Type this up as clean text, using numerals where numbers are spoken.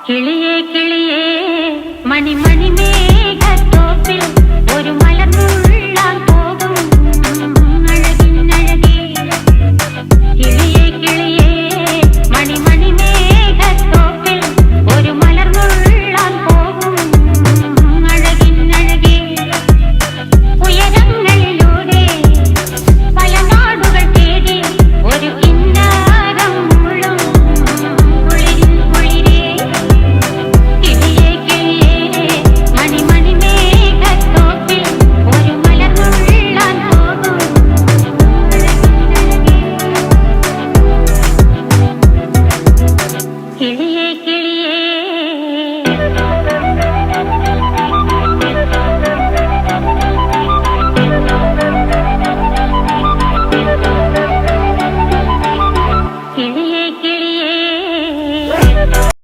കിളിയേ കിളിയേ മണിമണി മേഘത്തോപ്പിൽ ഒരു മലർന്നുള്ളാൻ പോകും അഴകിനഴകേ. കിളിയേ കിളിയേ മണിമണി മേഘത്തോപ്പിൽ ഒരു മലർന്നുള്ളാൻ പോകും അഴകിനഴകേ. ഉയരങ്ങളിലൂടെ പല നാടുകൾ തേടി ഒരു കിന്നാരം മുള്ളും കുളിരിൻ കുളിരേ. കിളിയേ കിളിയേ മണിമണി മേഘത്തോപ്പിൽ ഒരു മലർന്നുള്ളാൻ പോകും അഴകിനഴകേ. കിളിയേ കിളിയേ